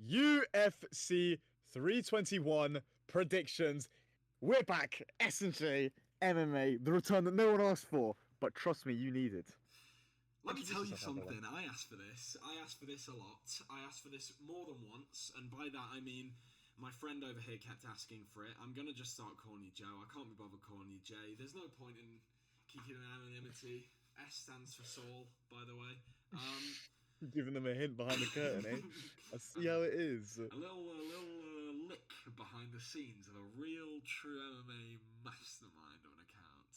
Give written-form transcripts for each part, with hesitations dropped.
UFC 321 predictions. We're back. S&J MMA, the return that no one asked for, but trust me, you need it. Let me Introduce tell you yourself, my brother. something. I asked for this. I asked for this a lot. I asked for this more than once, and by that I mean my friend over here kept asking for it. I'm gonna just start calling you Joe. I can't be bothered calling you Jay. There's no point in keeping an anonymity. S stands for Saul, by the way. Giving them a hint behind the curtain, eh? I see how it is. A little lick behind the scenes of a real, true MMA mastermind of an account.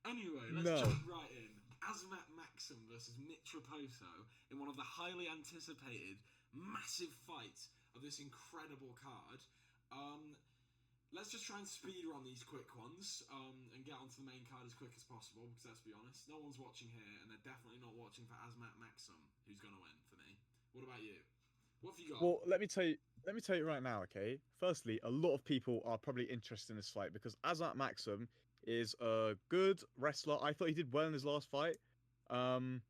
Anyway, let's No. jump right in. Azmat Maxim versus Mitch Raposo in one of the highly anticipated, massive fights of this incredible card. Let's just try and speed run these quick ones and get onto the main card as quick as possible, because let's be honest, no one's watching here, and they're definitely not watching for Azmat Maxim, who's going to win for me. What about you? What have you got? Well, let me tell you right now, okay? Firstly, a lot of people are probably interested in this fight because Azat Maxim is a good wrestler. I thought he did well in his last fight. I'm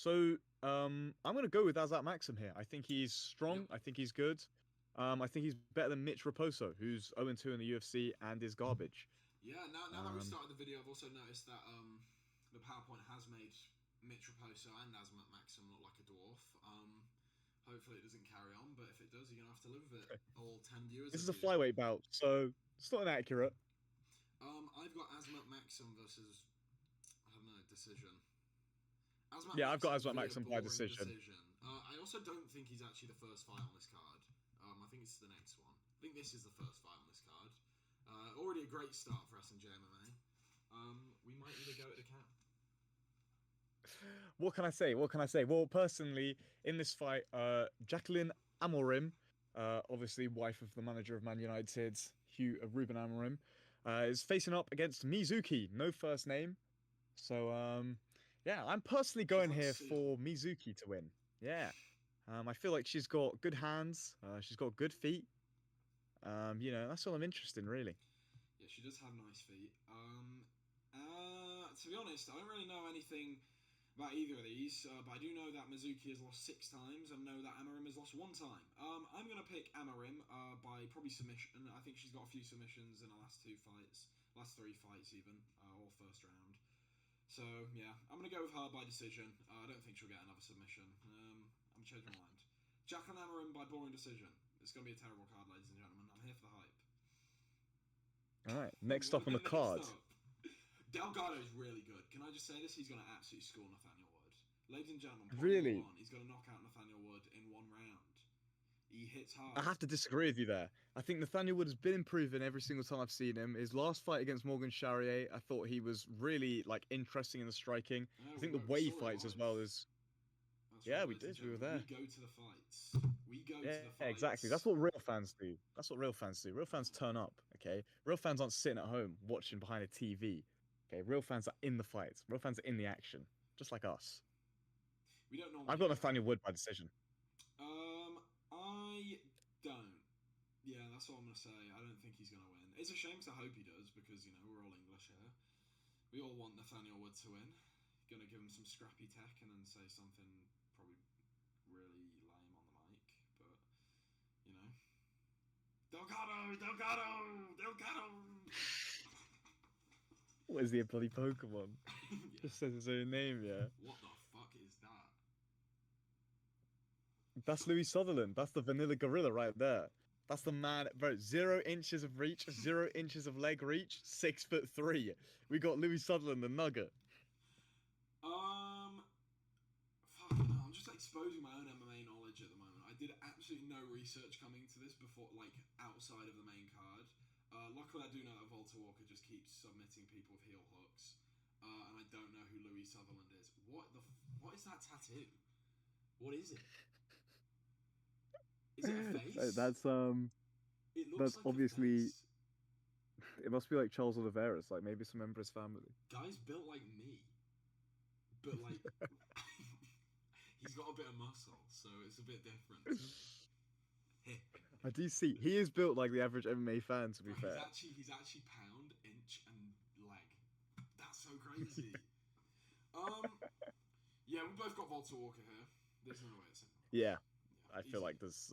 gonna go with Azat Maxim here. I think he's strong. Yep. I think he's good. I think he's better than Mitch Raposo, who's 0-2 in the UFC and is garbage. Yeah, now that we started the video, I've also noticed that the PowerPoint has made Mitch Raposo and Azmat Maxim look like a dwarf. Hopefully it doesn't carry on, but if it does, you're going to have to live with it. All 10 viewers. This is a flyweight bout, so it's not inaccurate. I've got Azmat Maxim versus, I don't know, decision. I've got Azmat Maxim by decision. I also don't think he's actually the first fight on this card. I think it's the next one. I think this is the first fight on this card. Already a great start for S&J MMA. We might either go at the cap. What can I say? Well, personally, in this fight, Jacqueline Amorim, obviously wife of the manager of Man United, Ruben Amorim, is facing up against Mizuki, no first name. So, I'm personally going here for Mizuki to win. Yeah. I feel like she's got good hands. She's got good feet. That's all I'm interested in, really. Yeah, she does have nice feet. To be honest, I don't really know anything about either of these, but I do know that Mizuki has lost 6 times and know that Amorim has lost 1 time. I'm going to pick Amorim by probably submission. I think she's got a few submissions in the last 3 fights even, all first round. So, yeah, I'm going to go with her by decision. I don't think she'll get another submission. I'm changing my mind. Jacqueline Amorim by boring decision. It's going to be a terrible card, ladies and gentlemen. I'm here for the hype. All right, next up on the card. Delgado's really good. Can I just say this? He's going to absolutely school Nathaniel Wood. Ladies and gentlemen, really? He's going to knock out Nathaniel Wood in 1 round. He hits hard. I have to disagree with you there. I think Nathaniel Wood has been improving every single time I've seen him. His last fight against Morgan Charrier, I thought he was really interesting in the striking. I think the way he fights as well is. Yeah, we did. We were there. We go to the fights. Yeah, exactly. That's what real fans do. Real fans turn up, okay? Real fans aren't sitting at home watching behind a TV. Okay, real fans are in the fights. Real fans are in the action, just like us. We don't know. I've got Nathaniel Wood by decision. I don't. Yeah, that's what I'm gonna say. I don't think he's gonna win. It's a shame because I hope he does because we're all English here. We all want Nathaniel Wood to win. Gonna give him some scrappy tech and then say something probably really lame on the mic, but Delgado. What is he, a bloody Pokemon? Yeah. Just says his own name, yeah. What the fuck is that? That's Louis Sutherland. That's the vanilla gorilla right there. That's the man, bro. 0 inches of reach, 0 inches of leg reach, 6'3". We got Louis Sutherland, the nugget. I'm just exposing my own MMA knowledge at the moment. I did absolutely no research coming to this before, outside of the main card. Luckily, I do know that Volta Walker just keeps submitting people with heel hooks, and I don't know who Louis Sutherland is. What is that tattoo? What is it? Is it a face? That's It looks like obviously. It must be like Charles Oliveira's, like maybe some member of his family. Guy's built like me, but he's got a bit of muscle, so it's a bit different. I do see. He is built like the average MMA fan, to be fair. He's actually pound, inch, and leg. That's so crazy. Yeah, we both got Volta Walker here. There's no way it's him. Yeah. Easy. I feel like this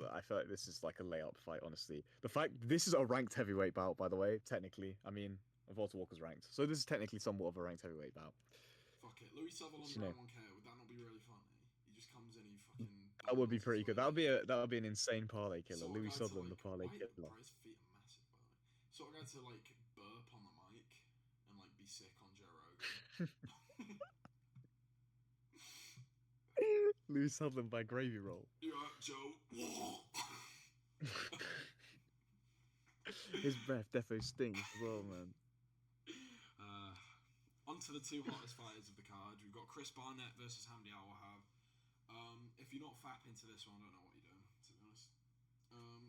is like a layup fight. Honestly, the fact this is a ranked heavyweight bout, by the way. Technically, I mean, Walter Walker's ranked, so this is technically somewhat of a ranked heavyweight bout. Fuck it. Louis Sutherland Which, you know, round 1 KO. Would that not be really funny? He just comes in, he fucking that would be bundles his pretty good. way in. That would be an insane parlay killer. Sort of Louis guy to Sutherland, the like, parlay why, killer. bro, his feet are massive, by the way. Sort of guy to like burp on the mic and like be sick on Joe Rogan. Louis Sutherland by Gravy Roll. You right, Joe? His breath defo stinks as well, man. On to the two hottest fighters of the card. We've got Chris Barnett versus Hamdi Al Wahab. If you're not fapping to this one, I don't know what you're doing, to be honest.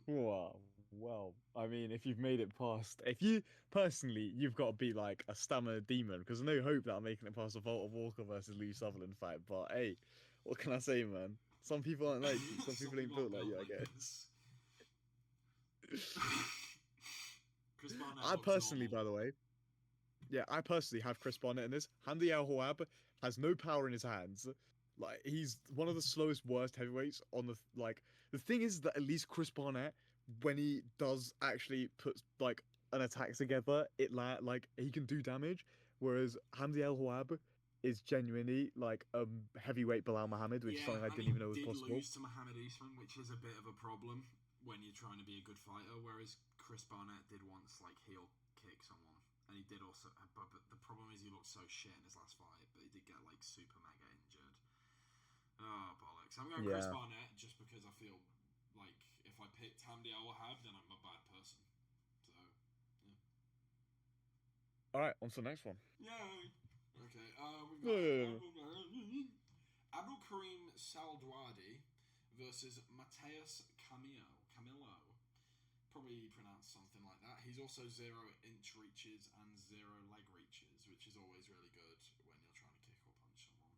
Wow. Well, I mean, if you've made it past, if you personally, you've got to be like a stamina demon because no hope that I'm making it past a Walter Walker versus Louis Sutherland fight. But hey, what can I say, man? Some people aren't like you. Some people ain't built like you, I guess. Chris Barnett I looks personally, normal. by the way, yeah, I personally have Chris Barnett in this. Hamdi Al Hawab has no power in his hands. Like he's one of the slowest, worst heavyweights on the like. The thing is that at least Chris Barnett, when he does actually put like an attack together, like he can do damage. Whereas Hamdi Al Hawab is genuinely like a heavyweight Bilal Muhammad, which is something I and didn't he even know was did possible. lose to Muhammad Usman, which is a bit of a problem when you're trying to be a good fighter. Whereas Chris Barnett did once like heel kick someone, and he did also. But the problem is he looked so shit in his last fight, but he did get like super mega injured. Oh bollocks! I'm going Chris Yeah. Barnett just because I feel like if I picked Hamdi Al Wahab, then I'm a bad person. So yeah. All right, on to the next one. Yay! Okay, we've Yeah. got Abdul Karim Saldwadi versus Mateus Camillo. Probably pronounced something like that. He's also 0-inch reaches and 0 leg reaches, which is always really good when you're trying to kick or punch someone.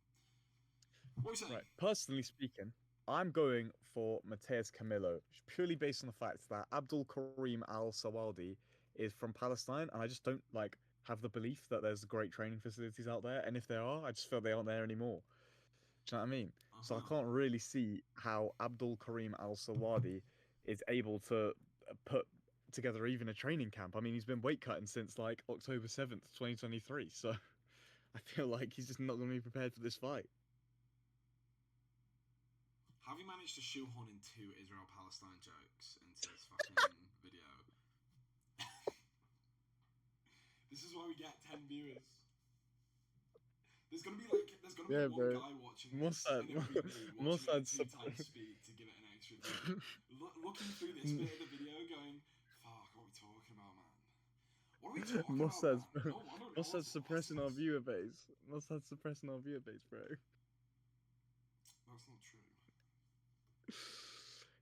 What are you saying? Right. Personally speaking, I'm going for Mateus Camillo purely based on the fact that Abdul Karim Al Sawadi is from Palestine, and I just don't like have the belief that there's great training facilities out there. And if there are, I just feel they aren't there anymore. Do you know what I mean? So I can't really see how Abdul Karim Al Sawadi is able to put together even a training camp. I mean, he's been weight cutting since like October 7th, 2023. So I feel like he's just not going to be prepared for this fight. Have you managed to shoehorn in 2 Israel-Palestine jokes into this fucking video? This is why we get 10 viewers. There's gonna be one bro. guy watching this, and it'll be me watching it at 2 times speed to give it an extra view. Looking through this bit of the video, going, "Fuck, what are we talking about, man? What are we talking about, Mossad's, man? No wonder no Mossad's one's suppressing our watched this." viewer base. Mossad's suppressing our viewer base, bro. That's not true.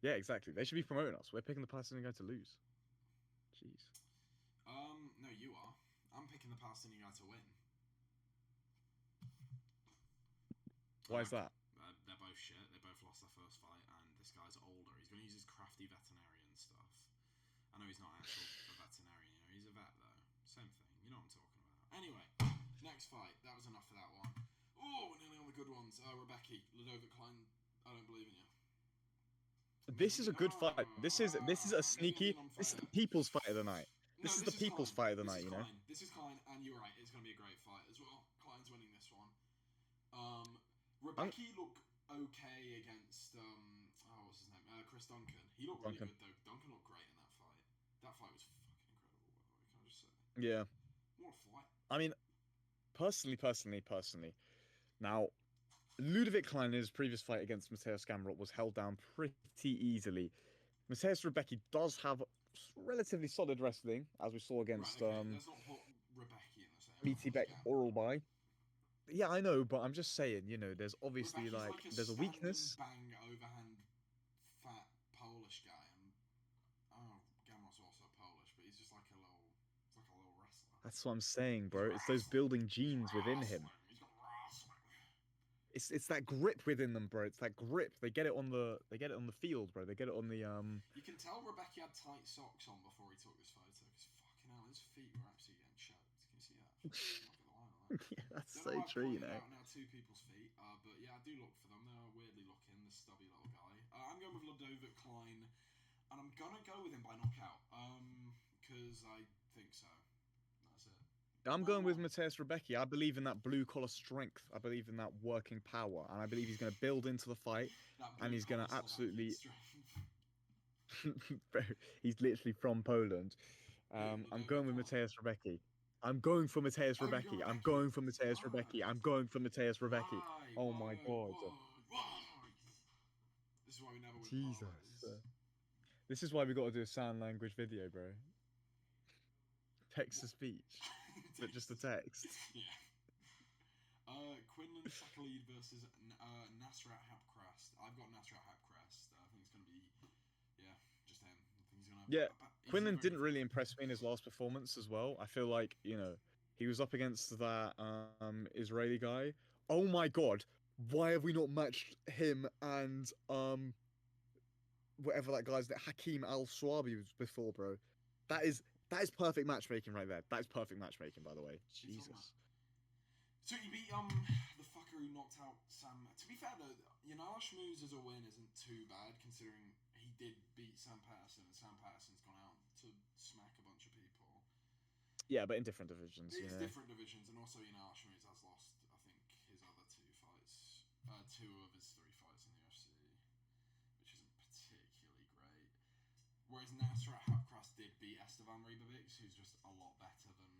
Yeah, exactly. They should be promoting us. We're picking the Palestinian guy to lose. Jeez. No, you are. I'm picking the Palestinian guy to win. Why is that? They're both shit. They both lost their first fight, and this guy's older. He's going to use his crafty veterinarian stuff. I know he's not actual a veterinarian, you know. He's a vet, though. Same thing. You know what I'm talking about. Anyway, next fight. That was enough for that one. Oh, we're nearly on the good ones. Rebecca, Ludovic Klein, I don't believe in you. This is a good fight. This is a sneaky. This is the people's fight of the night. This is the people's fight of the night, you know. This is Klein, and you're right. It's going to be a great fight as well. Klein's winning this one. Rebecca looked okay against what's his name? Chris Duncan. He looked really good though. Duncan looked great in that fight. That fight was fucking incredible, by the way. Can I just say? Yeah. What a fight. I mean, personally. Now, Ludovic Klein in his previous fight against Mateus Gamrot was held down pretty easily. Mateus Rebecca does have relatively solid wrestling, as we saw against Let's not put Rebecca in the same. BT Beck Oralby. Yeah, I know, but I'm just saying, you know, there's obviously Rebecca's there's a weakness. Bang overhand fat Polish guy, and Gamrot's also Polish, but he's just like a little wrestler. That's what I'm saying, bro. It's those building genes within him. He's got wrestling. It's that grip within them, bro. It's that grip. They get it on the field, bro. They get it on the You can tell Rebecca had tight socks on before he took this photo, because fucking hell, his feet were absolutely getting choked. Can you see that? I'm not gonna lie on that. Yeah, that's Don't so true, you know. out now 2 people's feet, but yeah, I do look for them. They're weirdly looking. The stubby little guy. I'm going with Ludovic Klein, and I'm gonna go with him by knockout. Because I think so. That's it. I'm going with Round one. Mateus Rebecki. I believe in that blue collar strength. I believe in that working power, and I believe he's going to build into the fight, That and blue he's going collar to Slovakian absolutely. strength. He's literally from Poland. Who? I'm Ludovic going with Klein. Mateus Rebecki. I'm going for Mateus Oh, you got Rebecki. I'm Rebecki. going for Mateus Why? Rebecki. I'm going for Mateus Rebecki. Why? Oh my Why? god. Why? Why? This is why we never win Jesus. parlays. This is why we got to do a sign language video, bro. Text to speech, but just a text. Yeah. Quinlan Sackalid versus Nasrat Hapcrast. I've got Nasrat Hapcrast. I think it's going to be, yeah, just him. I think he's going to. Yeah, He's Quinlan very didn't really impress me in his last performance as well. I feel like, he was up against that Israeli guy. Oh my god, why have we not matched him and whatever that guy's that Hakeem Al Swabi was before, bro? That is perfect matchmaking right there. That is perfect matchmaking, by the way. Jesus. So you beat the fucker who knocked out Sam. To be fair though, Yanala Schmooze as a win isn't too bad considering he did beat Sam Patterson, and Sam Patterson's gone out to smack a bunch of people. Yeah, but in different divisions. It's different divisions, and also Yanala Schmooze has lost, I think, his other two fights, two of his three fights in the UFC, which isn't particularly great. Whereas Nasrat Hapcrast did beat Esteban Ribovic, who's just a lot better than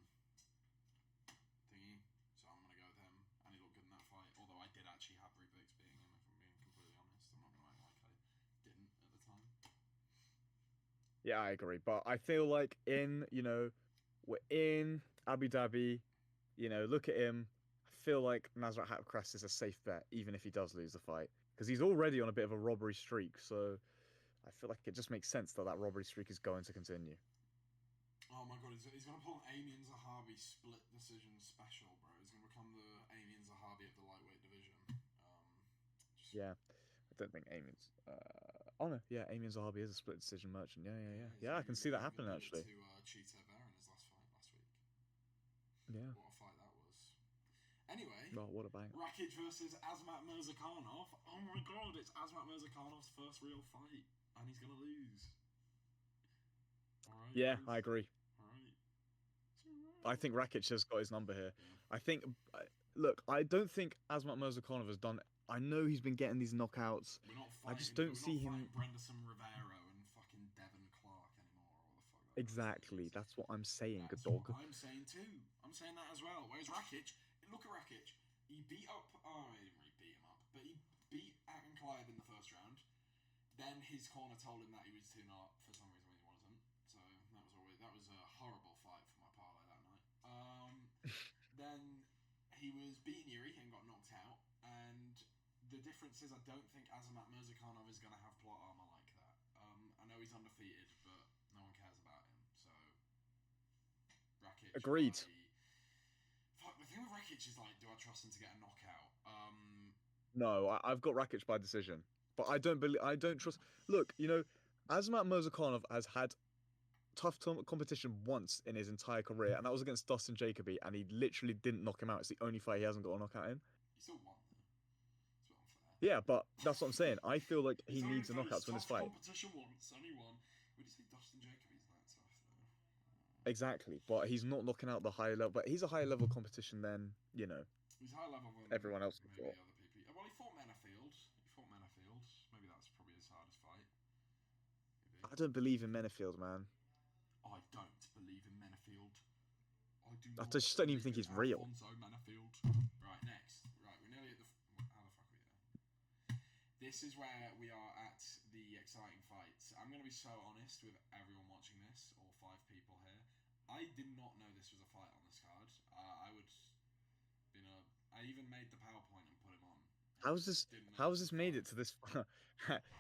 Thingy. So I'm gonna go with him, and he looked good in that fight. Although I did actually have Ribovic beating him, if I'm being completely honest. I'm not gonna act like I didn't at the time. Yeah, I agree. But I feel like we're in Abu Dhabi, look at him. I feel like Nasrat Haqparast is a safe bet, even if he does lose the fight. Because he's already on a bit of a robbery streak. So I feel like it just makes sense that robbery streak is going to continue. Oh my god, he's gonna pull an Amy and Zahabi split decision special, bro. He's gonna become the Amy and Zahabi of the lightweight division. Yeah. I don't think Amien's. Oh no, yeah, Amien Zahabi is a split decision merchant. Yeah. I can see that happening actually. To Cheetah Bear in his last fight last week. Yeah. What a fight that was. Anyway. Oh, what a banger. Rakic versus Azmat Mirzakhanov. Oh my god, it's Azmat Mirzakhanov's first real fight, and he's gonna lose. Alright. Yeah, I agree. Alright. I think Rakic has got his number here. Yeah. I think. Look, I don't think Azmat Mirzakhanov has done. I know he's been getting these knockouts. We're not I fighting, just don't see we're him. not fighting Brenderson Rivero and fucking Devin Clark anymore, or the fuck. Exactly, that's what I'm saying, That's good dog. what I'm saying too. I'm saying that as well. Whereas Rakic, look at Rakic. He beat up. Oh, he didn't really beat him up, but he beat Ankalaev in the first round. Then his corner told him that he was 2-0 for some reason when he wasn't. So that was a horrible fight for my parlay that night. Then he was beaten Yuri and got knocked out. And the difference is, I don't think Azamat Mirzakhanov is going to have plot armor like that. I know he's undefeated, but no one cares about him. So Rakic. Agreed. Fuck, the thing with Rakic is like, do I trust him to get a knockout? No, I've got Rakic by decision, but I don't trust. Look, Azamat Mirzakhanov has had tough competition once in his entire career, and that was against Dustin Jacoby, and he literally didn't knock him out. It's the only fight he hasn't got a knockout in. He still won. It's a bit unfair. Yeah, but that's what I'm saying. I feel like he needs a knockout to win this fight. Competition once, only one. We just think Dustin Jacoby's that tough, though. Exactly, but he's not knocking out the higher level. But he's a higher level competition than He's higher level than everyone else. Maybe other people. Well, he fought Menafield. Maybe that's probably his hardest fight. Maybe. I don't believe in Menafield, man. I don't believe in Menafield. I just don't even think he's real. Alfonso Menafield. Right, next. Right, we're nearly at the. How the fuck are we there? This is where we are at the exciting fights. I'm going to be so honest with everyone watching this, all 5 people here. I did not know this was a fight on this card. I even made the PowerPoint and put him on. How has this made it to this,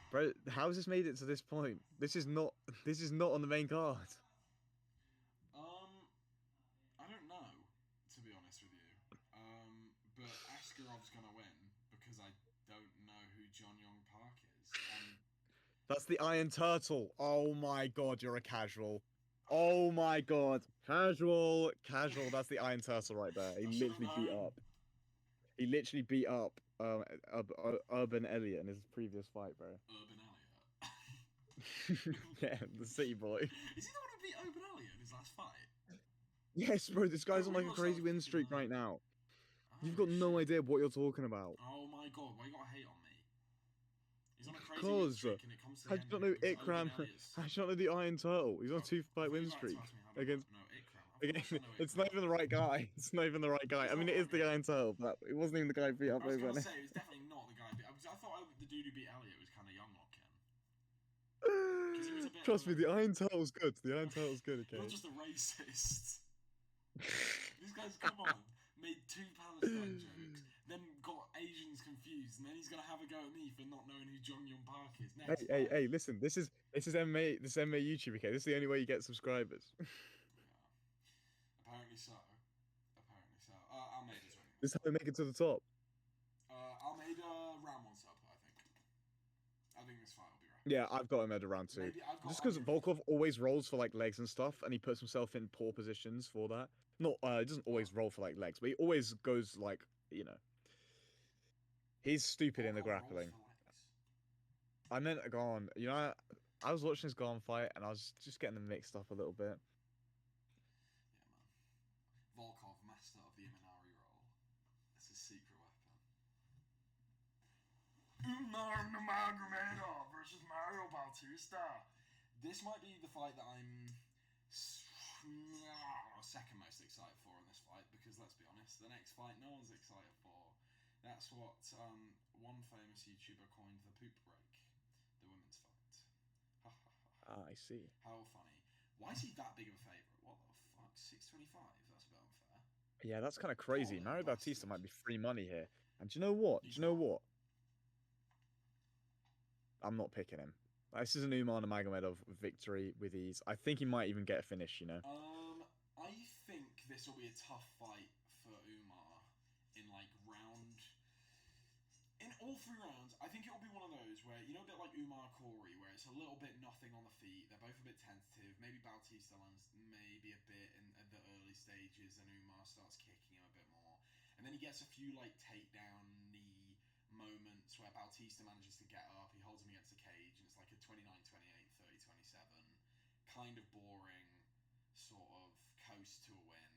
bro? How has this made it to this point? This is not on the main card. I don't know, to be honest with you. But Askarov's gonna win because I don't know who John Young Park is. That's the Iron Turtle. Oh my god, you're a casual. Oh my god, casual. That's the Iron Turtle right there. He literally beat up Urban Elliott in his previous fight, bro. Urban Yeah, the city boy. Is he the one who beat Open Elliott in his last fight? Yes, bro, this Oh, guy's on like a rewatch that. I crazy was win picking streak that up. right now. You've Holy got no shit. idea what you're talking about. Oh my god, why you gotta hate on me? He's on a crazy win Cause streak and it comes to how the do end you of not it know because Open Ikram? Elliott's. How do you not know the Iron Turtle? He's on a Oh, I two-fight thought you win were about to streak ask me how do I against. know Ikram. Of Again, course I know it's Ikram. not even the right guy. It's not even the right guy. It's I mean, not it the is right the guy. Iron Turtle, but it wasn't even the guy who beat up I was over. gonna say it was definitely not the guy. I thought the dude who beat Elliott was kind of young looking. Because he was a bit of Trust me, a. the Iron Turtle's good. The Iron Turtle's good. You're Okay. just a racist. These guys, come on, made two Palestine jokes, then got Asians confused, and then he's gonna have a go at me for not knowing who Jong Yong Park is. Hey, Next hey, fight. hey! Listen, this is MMA. This is MMA YouTube. Okay, this is the only way you get subscribers. Yeah, apparently so. Apparently so. Almeida's winning This this is how they fight. make it to the top. Almeida round one sub, I think. I think this fight will be round Yeah, one. I've got him at around two. Maybe I've got. Just because Volkov always rolls for like legs and stuff, and he puts himself in poor positions for that. Not, he doesn't What? always roll for like legs, but he always goes like, you know, he's stupid in the Volkov rolls grappling. for legs. I meant Garn. You know, I was watching his Garn fight, and I was just getting them mixed up a little bit. Yeah, man. Volkov, master of the Imanari roll. That's his secret weapon. Umar Nurmagomedov versus Mario Bautista. This might be the fight that I'm second most excited for in this fight because let's be honest, the next fight no one's excited for. That's what one famous YouTuber coined the poop break, the women's fight. Ah, I see. How funny. Why is he that big of a favourite? What the fuck? 625? That's a bit unfair. Yeah, that's kind of crazy. Poor Mario little Bautista bastard. might be free money here. And do you know what? He's Do you know not. what? I'm not picking him. This is an Umar Nurmagomedov victory with ease. I think he might even get a finish, you know. I think this will be a tough fight for Umar in like round. In all three rounds, I think it will be one of those where you know a bit like Umar Corey, where it's a little bit nothing on the feet. They're both a bit tentative. Maybe Bautista lands maybe a bit in the early stages, and Umar starts kicking him a bit more, and then he gets a few like takedown knee moments where Bautista manages to get up. He holds him against the cage, and it's like a 29-28, 30-27, kind of boring sort of coast to a win.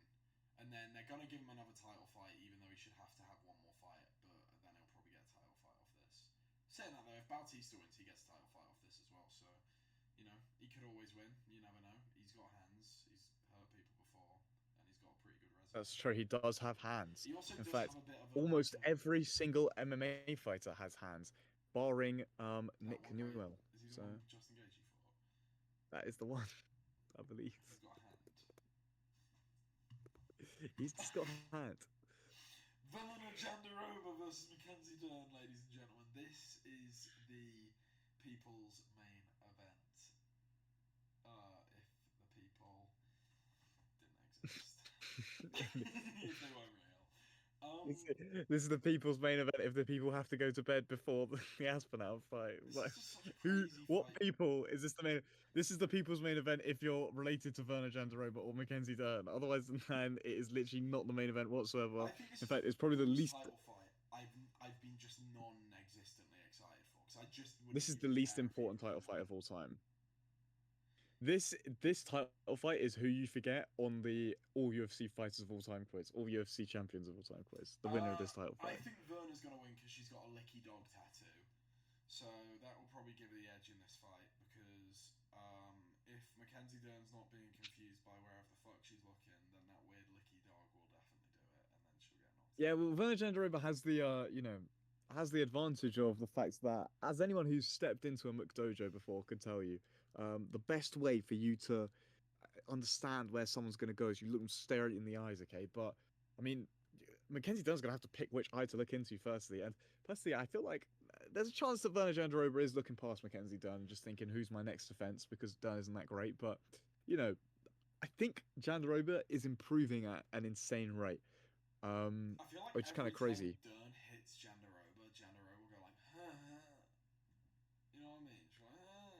And then they're gonna give him another title fight, even though he should have to have one more fight. But then he'll probably get a title fight off this. Saying that though, if Bautista wins, he gets a title fight off this as well. So, you know, he could always win. You never know. He's got hands. He's hurt people before, and he's got a pretty good resume. That's true. He does have hands. He also In does fact, have a bit of a almost like, every single MMA fighter has hands, barring Nick that one guy. Newell. Is he the So one Justin Gaethje fought? that is the one, I believe. He's got a hand. He's just got a hand. Velena Jandarova versus Mackenzie Dern, ladies and gentlemen. This is the people's main event. If the people didn't exist. If they weren't real. This is the people's main event. If the people have to go to bed before the Aspinall fight, This like, is just such a who? crazy What fight. people is this the main? This is the people's main event if you're related to Werner Jandaroba or Mackenzie Dern. Otherwise, man, it is literally not the main event whatsoever. I think this In is fact, it's probably the first least. title fight I've been just non-existently excited for because I just This is wouldn't the even least care if he important won. title fight of all time. This title fight is who you forget on the All UFC Fighters of All Time quiz, All UFC Champions of All Time quiz. The winner of this title I fight. think Werner's gonna win because she's got a licky dog tattoo, so that will probably give her the edge in this fight. Because if Mackenzie Dern's not being confused by wherever the fuck she's looking, then that weird licky dog will definitely do it, and then she'll get knocked. Yeah, well, Werner Jandaroba has the has the advantage of the fact that, as anyone who's stepped into a McDojo before could tell you, the best way for you to understand where someone's going to go is you look them stare it in the eyes, okay? But I mean, Mackenzie Dunn's going to have to pick which eye to look into firstly, and personally, I feel like there's a chance that Werner Jandaroba is looking past Mackenzie Dunn and just thinking, who's my next defense, because Dunn isn't that great. But you know, I think Jandaroba is improving at an insane rate. I feel like Which is kind of crazy. Dern hits Jandaroba, Jandaroba will go like, huh. You know what I mean? She's like, huh.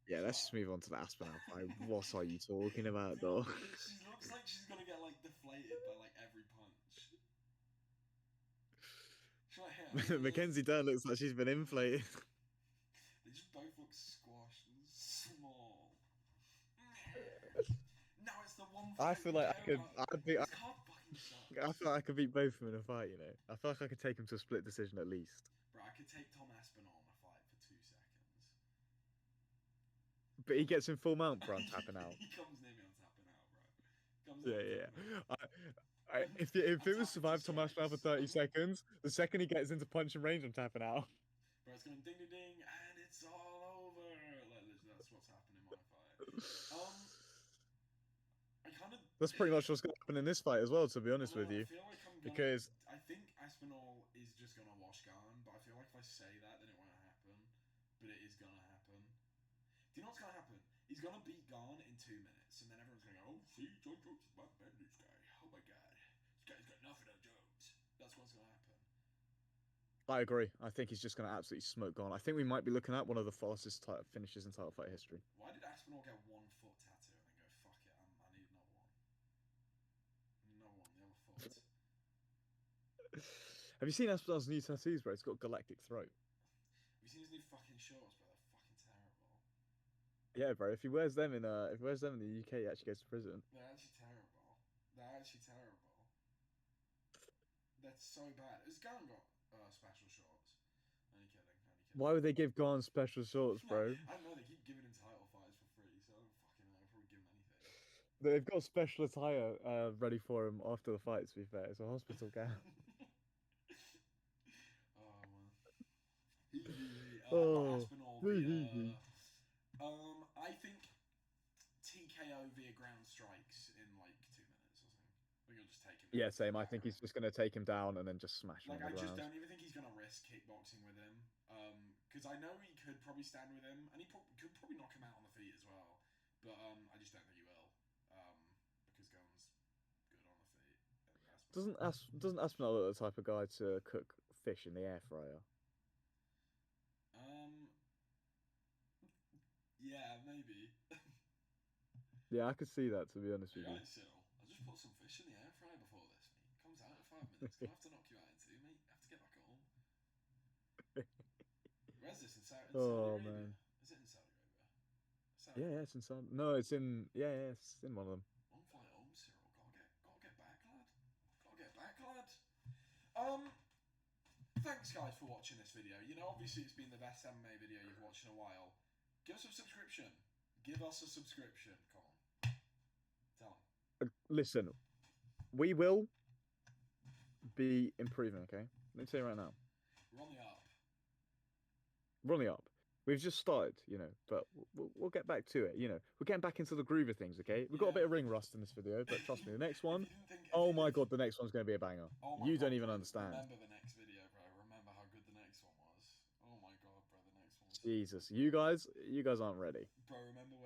Yeah, let's just move on to the Aspinall fight. What are you talking about, though? She looks like she's gonna get like deflated by like every punch. She's like, here. Mackenzie Dunn looks like she's been inflated. They just both look squashed and Aspinall. Now it's the one I fight feel we like I care could. about. I'd be. This card fucking sucks. I feel like I could beat both of them in a fight. You know, I feel like I could take him to a split decision at least. Bro, I could take Tom Aspinall in a fight for 2 seconds. But he gets in full mount, bro. I'm tapping out. He comes near me, I'm tapping out, bro. Comes Yeah, near me, yeah. tapping out. If I'm it was tapping for survive Tom Aspinall for space. 30 seconds, the second he gets into punching range, I'm tapping out. Bro, it's going ding ding ding, and it's all over. Like, that's what's happened in my fight. I kind of. That's pretty much what's going to happen in this fight as well, to be honest Although with I you. feel like I'm gonna. Because I think Aspinall is just gonna wash Garn, but I feel like if I say that, then it won't happen. But it is gonna happen. Do you know what's gonna happen? He's gonna beat Garn in 2 minutes, and then everyone's gonna go, "Oh, see, John Jones is about to bend this guy. Oh my god, this guy's got nothing on Jones." That's what's gonna happen. I agree. I think he's just going to absolutely smoke Gon. I think we might be looking at one of the fastest finishes in title fight history. Why did Aspinall get 1 foot tattoo and then go, "Fuck it, I need another one. Another one, the other foot." Have you seen Aspinall's new tattoos, bro? It's got galactic throat. Have you seen his new fucking shorts, bro? They're fucking terrible. Yeah, bro. If he wears them in the UK, he actually goes to prison. They're actually terrible. They're actually terrible. That's so bad. Has Garn got special shorts? Only kidding. Only kidding. Why would they give Gon special shorts, bro? I don't know. They keep giving him title fights for free, so I don't fucking know. I'll probably give him anything. They've got special attire ready for him after the fight. To be fair, it's a hospital gown. Oh man. Not Aspinall. I think TKO via ground strikes in like 2 minutes or something. I think he'll just take him. Yeah, same. I think he's just gonna take him down and then just smash him Like, on I the just ground. don't even think he's gonna risk kickboxing with him. Because I know he could probably stand with him, and he could probably knock him out on the feet as well. But I just don't think he will. Because Gon's good on the feet. Doesn't Aspinall look the type of guy to cook fish in the air fryer? Yeah, maybe. Yeah, I could see that, to be honest with you. Right, Cyril. I just put some fish in the air fryer before this, mate. It comes out in 5 minutes. Gonna have to knock you out in 2, mate. Have to get back home. Where's this? In Saudi Oh Arabia? man. Is it in Saudi Arabia? Yeah, it's in some. No, it's in. Yeah, it's in one of them. One flight home, Cyril. Gotta get back, lad. Gotta get back, lad. Thanks, guys, for watching this video. You know, obviously, it's been the best MMA video you've watched in a while. Give us a subscription. Give us a subscription. Come on. Tell them. Listen, we will be improving. Okay, let me tell you right now. We're on the up. We're on the up. We've just started, you know, but we'll get back to it. You know, we're getting back into the groove of things. Okay, we've got a bit of ring rust in this video, but trust me, the next one. Oh my god, the next one's going to be a banger. You don't even understand. Remember the next video, bro. Remember how good the next one was. Oh my god, bro, the next one was. Jesus, you guys aren't ready. Bro, remember